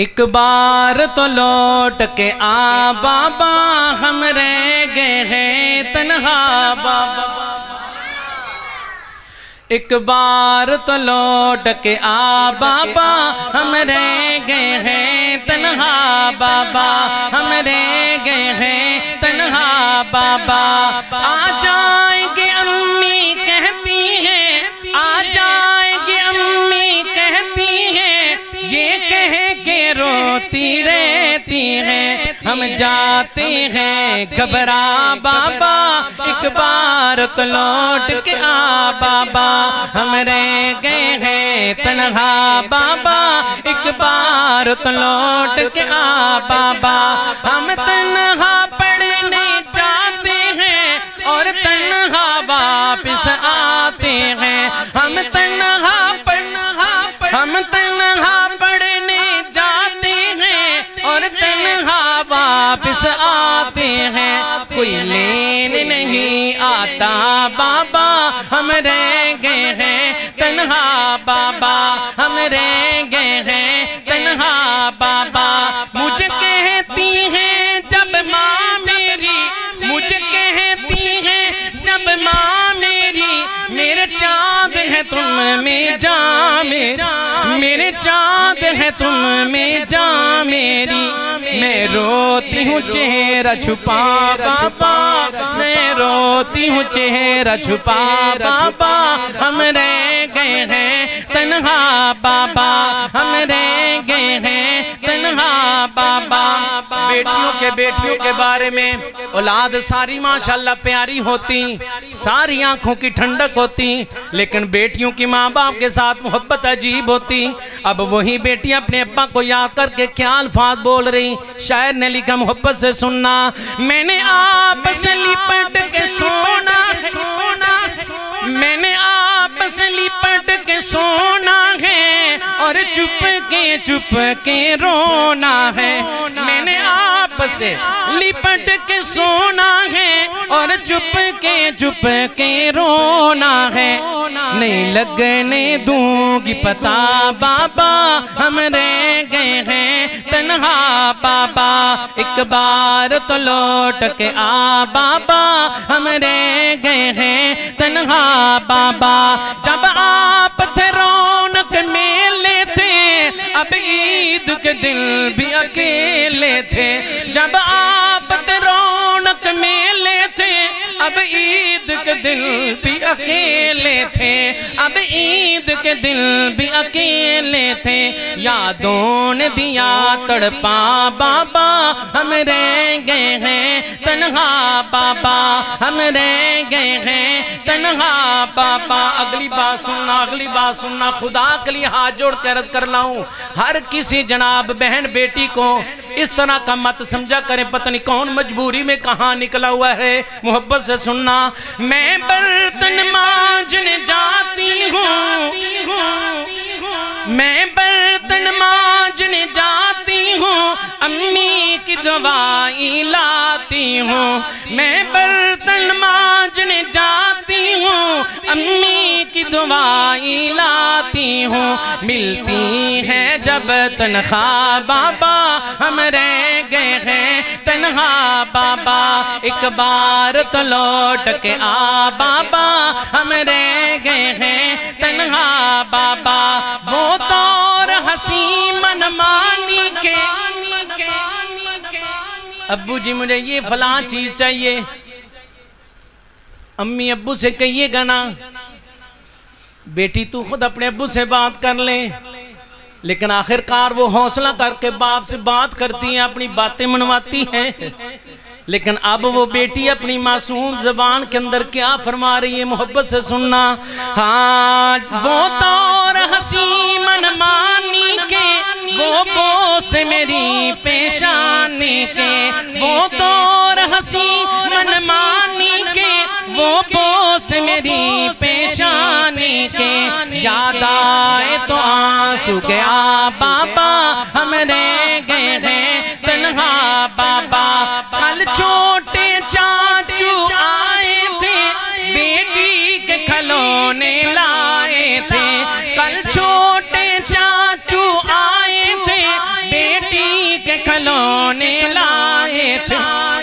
ایک بار تو لوٹ کے آ بابا، ہم رہ گئے ہیں تنہا بابا۔ ایک بار تو لوٹ کے آ بابا، ہم رہ گئے ہیں تنہا بابا، ہم رہ گئے ہیں تنہا بابا۔ آ جائیں گے امی کہتی ہیں، آ جائیں گے امی کہتی ہیں، یہ کہہ کے روتی رہتی ہیں، ہم جاتے ہیں گھبرا بابا، ایک بار تو لوٹ کے آ بابا، ہم رہ گئے ہیں تنہا بابا، ایک بار تو لوٹ کے آ بابا۔ ہم تنہا پڑھنے جاتے ہیں اور تنہا واپس آتے ہیں، ہم تنہا پڑھنے جاتے ہیں اور تنہا واپس آتے ہیں، کوئی لین نہیں آتا بابا، ہم رہ گئے ہیں تنہا بابا، ہم رہ گئے ہیں تنہا بابا۔ مجھے کہتی ہیں جب ماں میری، مجھے کہتی ہیں جب ماں میری، میرے چاند ہے تم میں جاں میری، میرے چاند ہے تم میں جاں میری، میں روتی ہوں چہرہ چھپا بابا، میں روتی ہوں چہرہ چھپا بابا، ہم رہ گئے ہیں تنہا بابا، ہم رہ گئے ہیں تنہا بابا۔ بیٹیوں کے بارے میں اولاد ساری ماشاءاللہ پیاری ہوتی، ساری آنکھوں کی ٹھنڈک ہوتی، لیکن بیٹیوں کی ماں باپ کے ساتھ محبت عجیب ہوتی۔ اب وہی بیٹی اپنے ابا کو یاد کر کے کیا الفاظ بول رہی، شاعر نے لکھا محبت سے سننا، میں نے آپ سے لپٹ کے سونا ہے، میں نے آپ سے لپٹ کے سونا ہے اور چپ کے رونا ہے، میں نے آپ سے لپٹ کے سونا ہے اور چپ کے رونا ہے، نہیں لگنے دوں گی پتا بابا، ہم رہ گئے ہیں تنہا بابا، ایک بار تو لوٹ کے آ بابا، ہم رہ گئے ہیں تنہا بابا۔ جب آپ تھے رونق میلے تھے، اب عید کے دل بھی اکیلے تھے، جب آپ تھے رونق میلے تھے، اب عید کے دل بھی اکیلے تھے، اب عید کے دل بھی اکیلے تھے، یادوں نے دیا تڑپا بابا، ہم رہ گئے ہیں تنہا بابا، ہم رہ گئے ہیں تنہا بابا۔ اگلی بات سننا، خدا کے لیے ہاتھ جوڑ کے عرض کر لاؤں، ہر کسی جناب بہن بیٹی کو اس طرح کا مت سمجھا کریں، پتہ نہیں کون مجبوری میں کہاں نکلا ہوا ہے، محبت سے سننا۔ میں برتن مانجنے جاتی ہوں، میں برتن مانجنے جاتی ہوں، امی کی دعائی لاتی ہوں، میں برتن مانجنے جاتی ہوں، امی کی دعائی لاتی ہوں، ملتی ہے جب تنخواہ بابا، ہم رہ گئے ہیں تنہا بابا، ایک بار تو لوٹ کے آ بابا، ہم رہ گئے ہیں تنہا بابا۔ وہ دور ہنسی منمانی کے، ابو جی مجھے یہ فلاں چیز چاہیے، امی ابو سے کہیے گا نا، بیٹی تو خود اپنے ابو سے بات کر لے، لیکن آخرکار وہ حوصلہ کر کے باپ سے بات کرتی ہیں، اپنی باتیں منواتی ہیں، لیکن اب وہ بیٹی اپنی معصوم زبان کے اندر کیا فرما رہی ہے، محبت سے سننا۔ ہاں وہ دور ہنسی منمانی کے، وہ بوس میری پیشانی کے، وہ دور ہنسی منمانی کے، وہ بوس میری پیشانی کے، یاد آئے تو آنسو گیا بابا، ہم رہ گئے ہیں تنہا بابا۔ کل چھوٹے چاچو آئے تھے، بیٹی کے کھلونے لائے تھے، کل چھوٹے چاچو آئے تھے، بیٹی کھلونے لائے تھے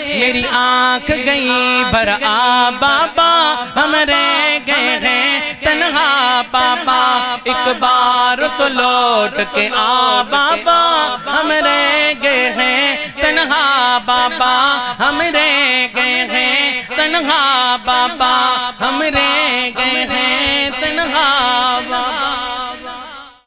میری آنکھ گئی بھر آ بابا ہم رہ گئے ہیں تنہا بابا ایک بار تو لوٹ کے آ بابا ہم رہ گئے ہیں تنہا بابا ہم رہ گئے ہیں تنہا بابا ہم رہ گئے